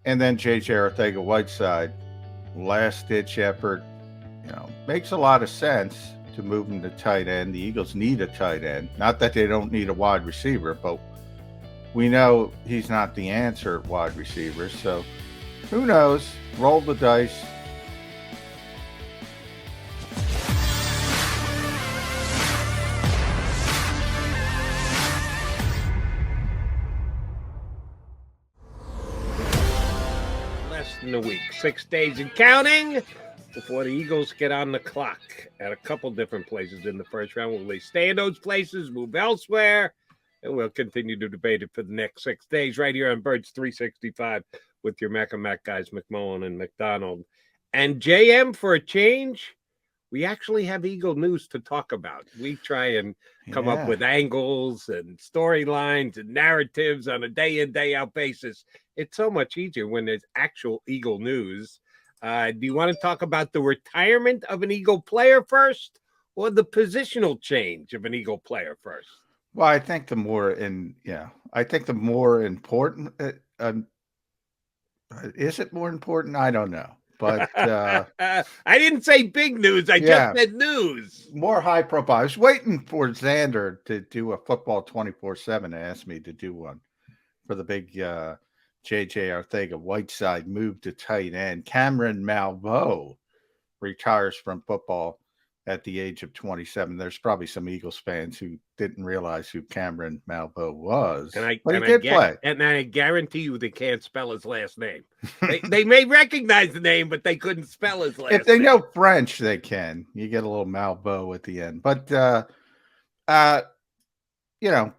And then JJ Arcega-Whiteside, last-ditch effort, makes a lot of sense to move him to tight end. The Eagles need a tight end. Not that they don't need a wide receiver, but we know he's not the answer at wide receiver. So who knows? Roll the dice. Less than a week, 6 days and counting before the Eagles get on the clock at a couple different places in the first round. Will they stay in those places, move elsewhere? And we'll continue to debate it for the next 6 days right here on Birds 365 with your Mac and Mac guys, McMullen and McDonald. And JM, for a change, we actually have Eagle news to talk about. We try and come up with angles and storylines and narratives on a day-in, day-out basis. It's so much easier when there's actual Eagle news. Do you want to talk about the retirement of an Eagle player first or the positional change of an Eagle player first? Well, I think the more important, is it more important? I don't know. But I didn't say big news. I just said news. More high profile. I was waiting for Xander to do a football 24/7 and ask me to do one for the big JJ Arcega-Whiteside move to tight end. Cameron Malveaux retires from football at the age of 27. There's probably some Eagles fans who didn't realize who Cameron Malveaux was. But he did play. And I guarantee you they can't spell his last name. They may recognize the name, but they couldn't spell his last name. If they know French, they can. You get a little Malveaux at the end. But,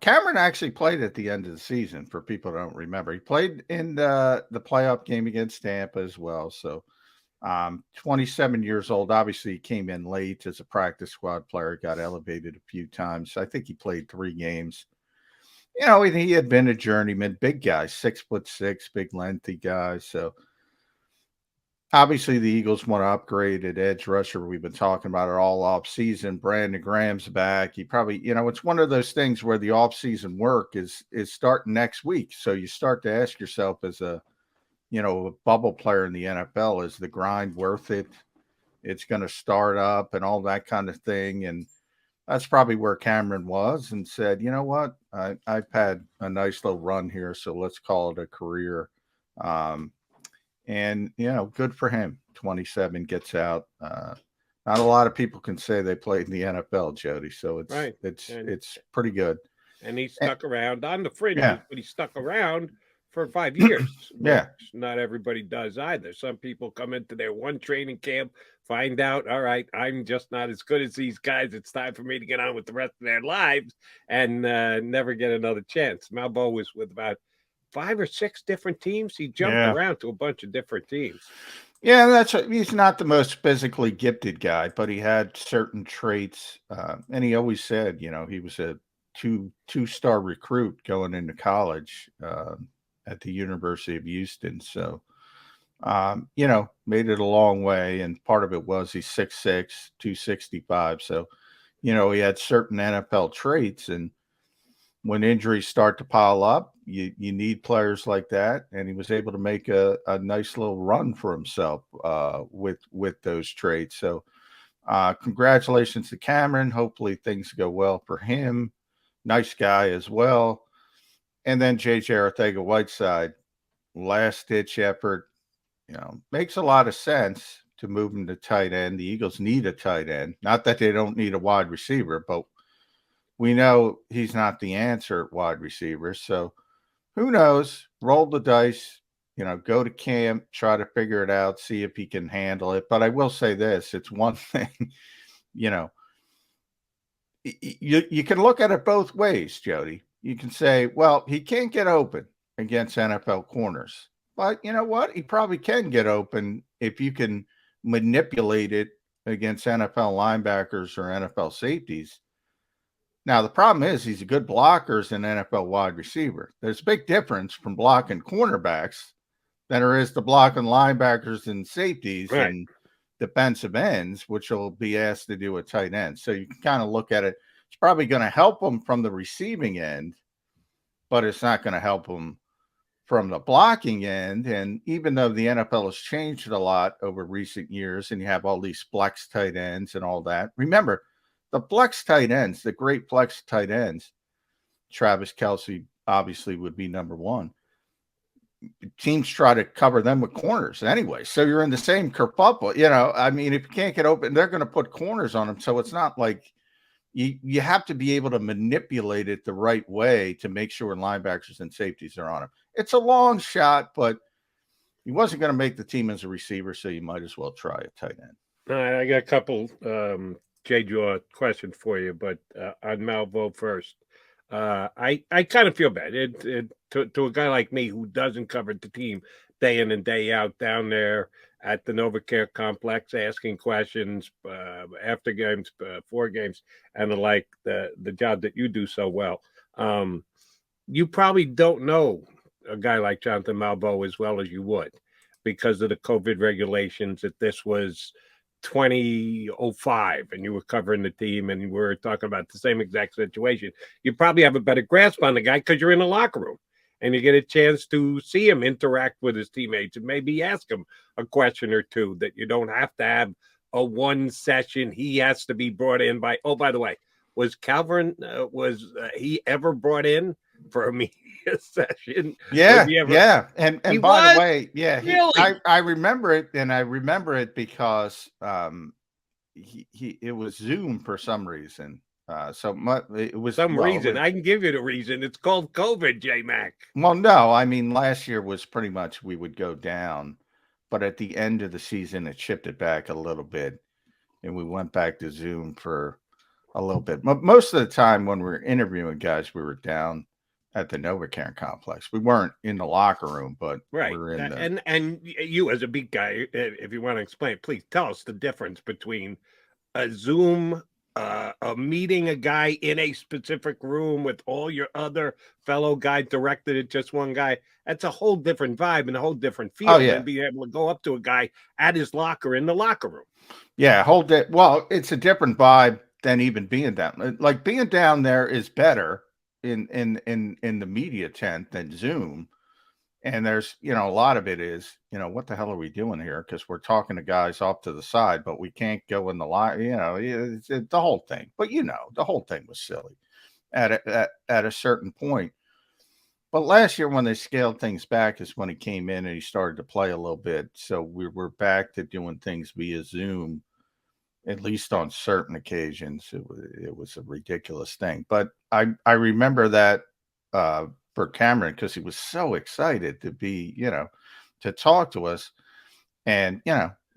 Cameron actually played at the end of the season, for people who don't remember. He played in the playoff game against Tampa as well. So 27 years old. Obviously, he came in late as a practice squad player, got elevated a few times. I think he played 3 games. He had been a journeyman, big guy, 6'6", big lengthy guy. So obviously the Eagles want to upgrade at edge rusher. We've been talking about it all off season. Brandon Graham's back. He probably, it's one of those things where the off season work is starting next week. So you start to ask yourself as a bubble player in the NFL, is the grind worth it? It's going to start up and all that kind of thing. And that's probably where Cameron was and said, you know what, I've had a nice little run here, so let's call it a career. And, good for him. 27, gets out. Not a lot of people can say they played in the NFL, Jody. So it's pretty good. And he stuck around on the fringes, but he stuck around for 5 years. Not everybody does either. Some people come into their one training camp, find out, all right, I'm just not as good as these guys. It's time for me to get on with the rest of their lives, and never get another chance. Malveaux was with about 5 or 6 different teams. He jumped around to a bunch of different teams. Yeah, he's not the most physically gifted guy, but he had certain traits. And he always said, he was a two-star recruit going into college at the University of Houston. So, made it a long way. And part of it was he's 6'6", 265. So, he had certain NFL traits. And when injuries start to pile up, you need players like that. And he was able to make a nice little run for himself with those traits. So congratulations to Cameron. Hopefully things go well for him. Nice guy as well. And then JJ Arcega-Whiteside, last-ditch effort, makes a lot of sense to move him to tight end. The Eagles need a tight end. Not that they don't need a wide receiver, but we know he's not the answer at wide receiver. So who knows? Roll the dice, go to camp, try to figure it out, see if he can handle it. But I will say this, it's one thing, you can look at it both ways, Jody. You can say, well, he can't get open against NFL corners. But you know what? He probably can get open if you can manipulate it against NFL linebackers or NFL safeties. Now, the problem is he's a good blocker as an NFL wide receiver. There's a big difference from blocking cornerbacks than there is to blocking linebackers and safeties and defensive ends, which will be asked to do a tight end. So you can kind of look at it. It's probably going to help him from the receiving end, but it's not going to help him from the blocking end. And even though the NFL has changed a lot over recent years and you have all these flex tight ends and all that, remember the flex tight ends, the great flex tight ends, Travis Kelce obviously would be number one. Teams try to cover them with corners anyway. So you're in the same kerfuffle. I mean, if you can't get open, they're going to put corners on them. So it's not like you have to be able to manipulate it the right way to make sure linebackers and safeties are on him. It's a long shot, but he wasn't going to make the team as a receiver, so you might as well try a tight end. All right, I got a couple JJAW questions for you, but on Malvo first. I kind of feel bad to a guy like me who doesn't cover the team day in and day out down there at the NovaCare complex, asking questions after games, before games, and the job that you do so well. You probably don't know a guy like Jonathan Malvo as well as you would because of the COVID regulations that this was 2005 and you were covering the team and you were talking about the same exact situation. You probably have a better grasp on the guy because you're in the locker room and you get a chance to see him interact with his teammates and maybe ask him a question or two that you don't have to have a one session. He has to be brought in by, oh, by the way, was Calvin, he ever brought in for a media session? Yeah. And by the way, really? I remember it, and I remember it because it was Zoom for some reason. It was reason. I can give you the reason. It's called COVID, J-Mac. Well, no, I mean, last year was pretty much we would go down, but at the end of the season, it shifted back a little bit, and we went back to Zoom for a little bit. Most of the time when we were interviewing guys, we were down at the NovaCare complex. We weren't in the locker room, but right. We were in the... and you as a beat guy, if you want to explain, please tell us the difference between a Zoom, a meeting a guy in a specific room with all your other fellow guys directed at just one guy. That's a whole different vibe and a whole different feel than being able to go up to a guy at his locker in the locker room. Yeah, well, it's a different vibe than even being down. Like being down there is better in the media tent than Zoom. And there's, a lot of it is, what the hell are we doing here? Because we're talking to guys off to the side, but we can't go in the line, it's the whole thing. But, the whole thing was silly at a certain point. But last year when they scaled things back is when he came in and he started to play a little bit. So we were back to doing things via Zoom, at least on certain occasions. It was a ridiculous thing. But I remember that for Cameron, because he was so excited to be, to talk to us. And,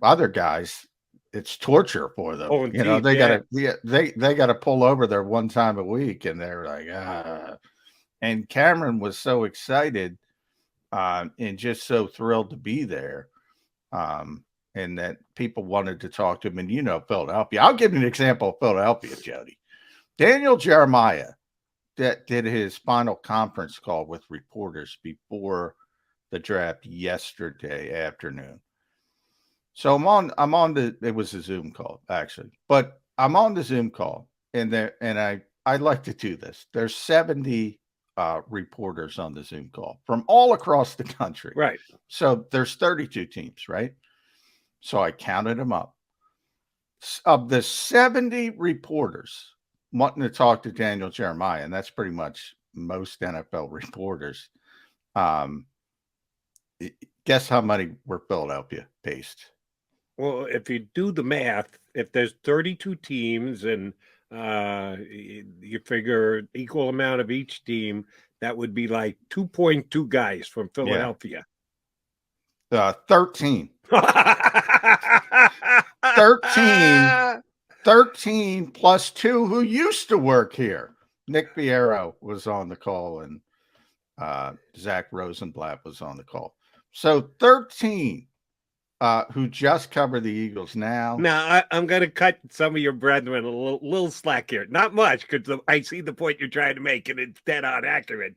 other guys, it's torture for them. Oh, indeed, they got to pull over there one time a week, and they're like, And Cameron was so excited and just so thrilled to be there. And that people wanted to talk to him. And, Philadelphia. I'll give you an example of Philadelphia, Jody. Daniel Jeremiah that did his final conference call with reporters before the draft yesterday afternoon. So I'm on it was a Zoom call, actually. But I'm on the Zoom call, and I like to do this. There's 70 reporters on the Zoom call from all across the country. Right. So there's 32 teams, right? So I counted them up. Of the 70 reporters wanting to talk to Daniel Jeremiah, and that's pretty much most NFL reporters, guess how many were Philadelphia based? Well, if you do the math, if there's 32 teams and you figure equal amount of each team, that would be like 2.2 guys from Philadelphia. 13. 13 plus 2 who used to work here. Nick Fierro was on the call, and Zach Rosenblatt was on the call. So 13 who just cover the Eagles now. Now, I'm going to cut some of your brethren a little slack here. Not much, because I see the point you're trying to make, and it's dead on accurate.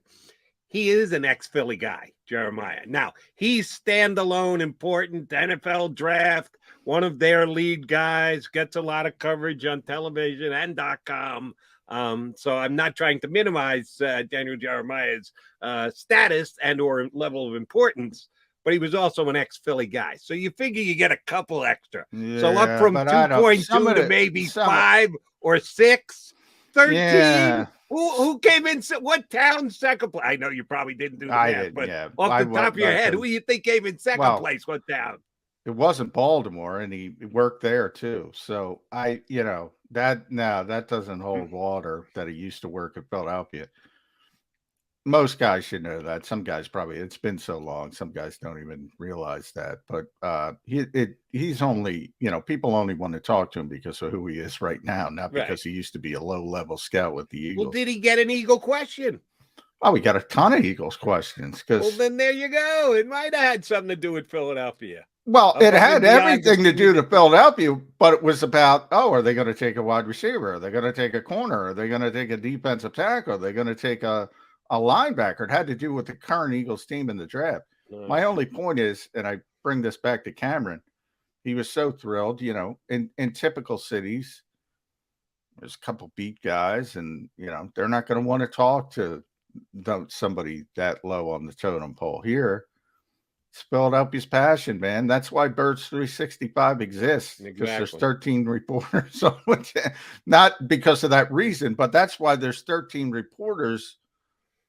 He is an ex-Philly guy, Jeremiah. Now, he's standalone, important, NFL draft, one of their lead guys, gets a lot of coverage on television and .com. So I'm not trying to minimize Daniel Jeremiah's status and or level of importance, but he was also an ex-Philly guy. So you figure you get a couple extra. Yeah, so up from but I don't. 2.2 to maybe 5 or 6, 13. Yeah. Who came in? What town second place? I know you probably didn't do the math, but off the top of your head, who do you think came in second place? What town? It wasn't Baltimore, and he worked there too. So that doesn't hold water. That he used to work at Philadelphia. Most guys should know that. Some guys probably, it's been so long, some guys don't even realize that. But he's only, people only want to talk to him because of who he is right now, not because he used to be a low-level scout with the Eagles. Well, did he get an Eagle question? Oh, we got a ton of Eagles questions. Well, then there you go. It might have had something to do with Philadelphia. Well, it had everything to do to Philadelphia, but it was about, are they going to take a wide receiver? Are they going to take a corner? Are they going to take a defensive tackle? Are they going to take a linebacker? It had to do with the current Eagles team in the draft. My only point is, and I bring this back to Cameron, he was so thrilled, in typical cities, there's a couple beat guys and, they're not going to want to talk to somebody that low on the totem pole. Here, it's Philadelphia's passion, man. That's why Birds 365 exists, because there's 13 reporters on it. Not because of that reason, but that's why there's 13 reporters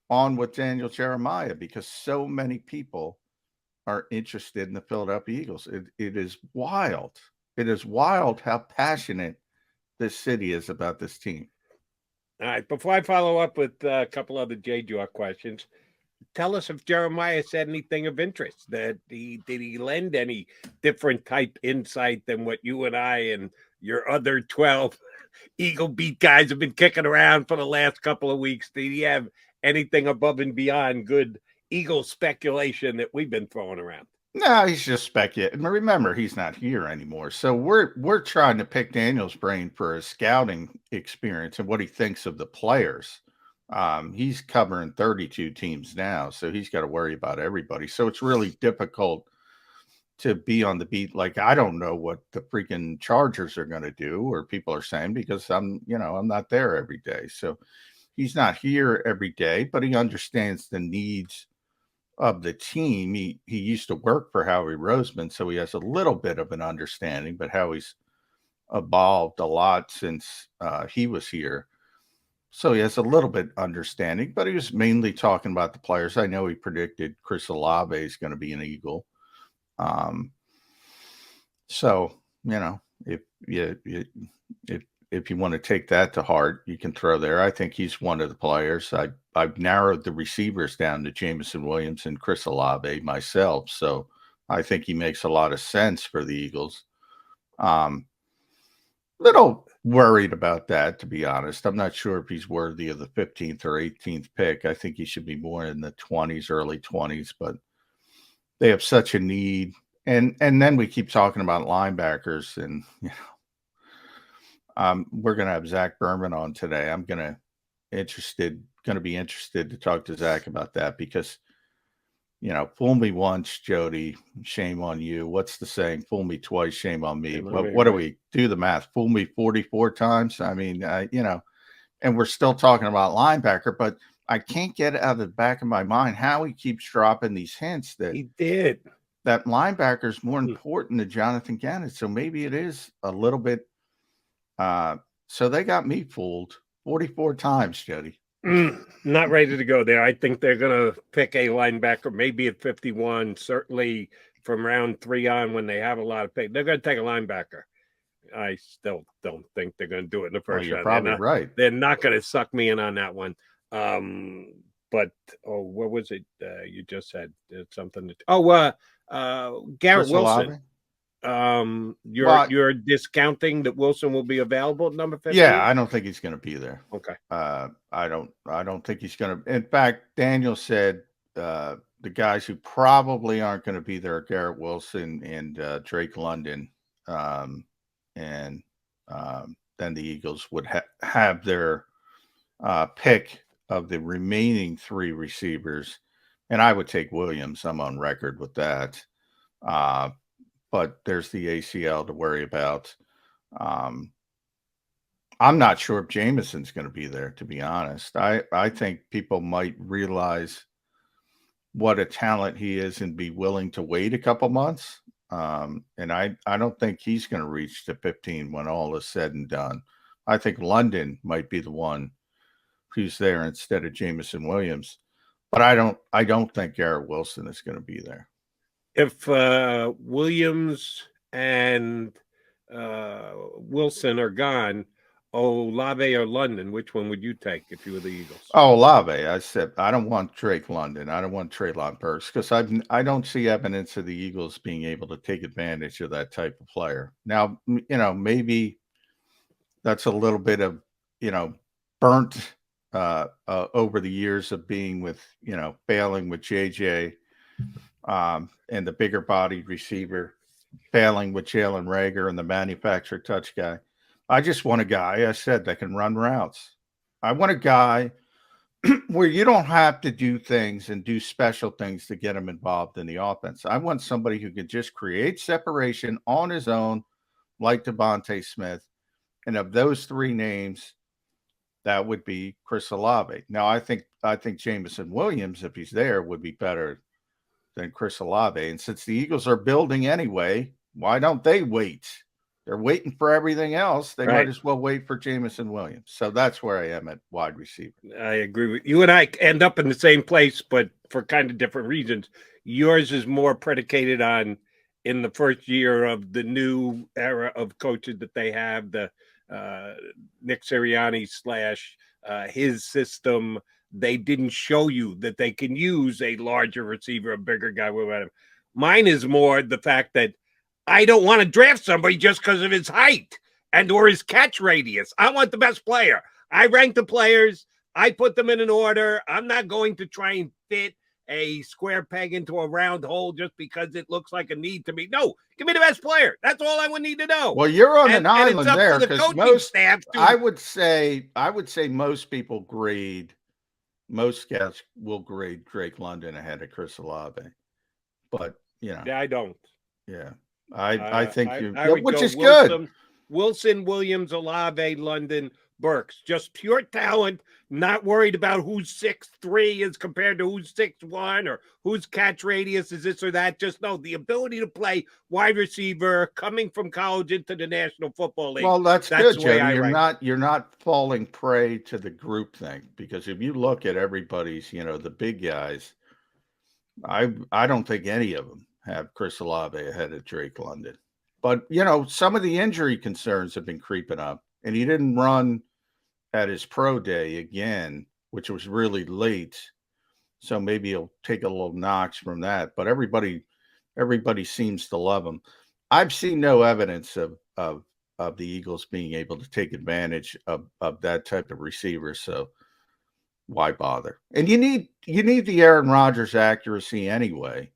on with Daniel Jeremiah, because so many people are interested in the Philadelphia Eagles. It is wild. It is wild how passionate this city is about this team. All right. Before I follow up with a couple other JJAW questions, tell us if Jeremiah said anything of interest. Did he lend any different type insight than what you and I and your other 12 Eagle beat guys have been kicking around for the last couple of weeks? Did he have anything above and beyond good Eagle speculation that we've been throwing around? No, he's just speculating. Remember, he's not here anymore. So we're trying to pick Daniel's brain for his scouting experience and what he thinks of the players. He's covering 32 teams now, so he's got to worry about everybody. So it's really difficult to be on the beat. Like, I don't know what the freaking Chargers are going to do, or people are saying, because I'm not there every day. So he's not here every day, but he understands the needs of the team. He used to work for Howie Roseman, so he has a little bit of an understanding, but Howie's evolved a lot since he was here. So he has a little bit understanding, but he was mainly talking about the players. I know he predicted Chris Olave is going to be an Eagle. So, if you want to take that to heart, you can throw there. I think he's one of the players. I've narrowed the receivers down to Jameson Williams and Chris Olave myself. So I think he makes a lot of sense for the Eagles. Little worried about that, to be honest. I'm not sure if he's worthy of the 15th or 18th pick. I think he should be more in the 20s, early 20s, but they have such a need. And then we keep talking about linebackers, and we're going to have Zach Berman on today. I'm going to be interested to talk to Zach about that, because fool me once, Jody, shame on you. What's the saying? Fool me twice, shame on me. What do we do the math? Fool me 44 times. I mean, and we're still talking about linebacker, but I can't get out of the back of my mind how he keeps dropping these hints that he did. That linebacker is more important than Jonathan Gannon. So maybe it is a little bit. So they got me fooled 44 times, Jody. Not ready to go there. I think they're going to pick a linebacker, maybe at 51, certainly from round 3 on, when they have a lot of pick. They're going to take a linebacker. I still don't think they're going to do it in the first round. You're probably right. They're not going to suck me in on that one. But what was it? You just said something. Garrett Wilson. You're discounting that Wilson will be available at number 15? Yeah, I don't think he's going to be there. Okay. I don't think he's going to. In fact, Daniel said the guys who probably aren't going to be there are Garrett Wilson and Drake London, and then the Eagles would have their pick of the remaining 3 receivers, and I would take Williams. I'm on record with that. But there's the ACL to worry about. I'm not sure if Jameson's going to be there, to be honest. I think people might realize what a talent he is and be willing to wait a couple months. And I don't think he's going to reach to 15 when all is said and done. I think London might be the one who's there instead of Jameson Williams. But I don't think Garrett Wilson is going to be there. If Williams and Wilson are gone, Olave or London, which one would you take if you were the Eagles? Oh, Olave. I said I don't want Drake London. I don't want Treylon Burks because I don't see evidence of the Eagles being able to take advantage of that type of player. Now, maybe that's a little bit of, burnt over the years of being with, failing with JJ and the bigger bodied receiver, failing with Jalen Reagor and the manufactured touch guy. I just want a guy, I said, that can run routes. I want a guy where you don't have to do things and do special things to get him involved in the offense. I want somebody who can just create separation on his own, like Devontae Smith. And of those three names, that would be Chris Olave. Now, I think Jameson Williams, if he's there, would be better than Chris Olave. And since the Eagles are building anyway, why don't they wait? They're waiting for everything else. They might as well wait for Jameson Williams. So that's where I am at wide receiver. I agree with you. And I end up in the same place, but for kind of different reasons. Yours is more predicated on in the first year of the new era of coaches that they have, the Nick Sirianni / his system. They didn't show you that they can use a larger receiver, a bigger guy. Mine is more the fact that I don't want to draft somebody just because of his height and or his catch radius. I want the best player. I rank the players. I put them in an order. I'm not going to try and fit a square peg into a round hole just because it looks like a need to me. No, give me the best player. That's all I would need to know. Well, you're on an island there because I would say most people most scouts will grade Drake London ahead of Chris Olave. But, yeah, I don't. Yeah. I think which is good. Wilson, Williams, Olave, London, Burks, just pure talent, not worried about who's 6'3" as compared to who's 6'1" or whose catch radius is this or that. Just know the ability to play wide receiver coming from college into the National Football League. Well, that's good, Joe. You're not falling prey to the group thing because if you look at everybody's, the big guys, I don't think any of them have Chris Olave ahead of Drake London. But, some of the injury concerns have been creeping up, and he didn't run at his pro day again, which was really late. So maybe he'll take a little knocks from that. But everybody seems to love him. I've seen no evidence of the Eagles being able to take advantage of that type of receiver. So why bother? And you need the Aaron Rodgers accuracy anyway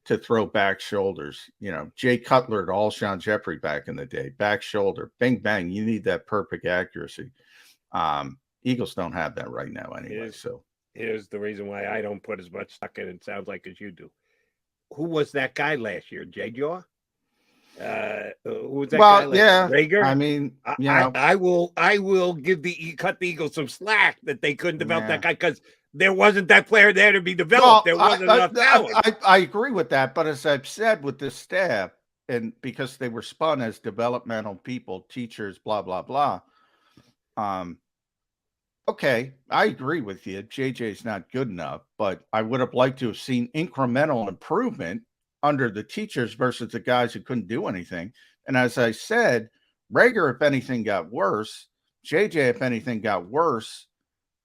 to throw back shoulders. Jay Cutler to Alshon Jeffrey back in the day, back shoulder, bang, bang. You need that perfect accuracy. Eagles don't have that right now anyway. So here's the reason why I don't put as much stock in it, sounds like, as you do. Who was that guy last year? JJAW? Who was that guy last year? Reagor? I mean, I will cut the Eagles some slack that they couldn't develop that guy because there wasn't that player there to be developed. There wasn't enough talent. I agree with that. But as I've said with this staff, and because they were spun as developmental people, teachers, blah, blah, blah. Okay, I agree with you. JJ's not good enough, but I would have liked to have seen incremental improvement under the teachers versus the guys who couldn't do anything. And as I said, Reagor, if anything, got worse. JJ, if anything, got worse.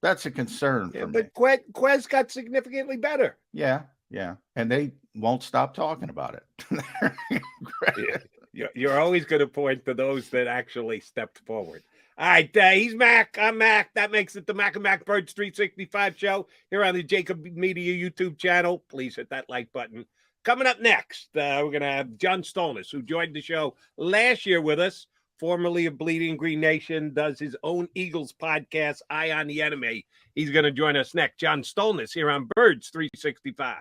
That's a concern for me. But Quez got significantly better. Yeah. And they won't stop talking about it. You're always going to point to those that actually stepped forward. All right, he's Mac. I'm Mac. That makes it the Mac and Mac Birds 365 show here on the JAKIB Media YouTube channel. Please hit that like button. Coming up next, we're going to have John Stolnis, who joined the show last year with us, formerly of Bleeding Green Nation, does his own Eagles podcast, Eye on the Enemy. He's going to join us next. John Stolnis here on Birds 365.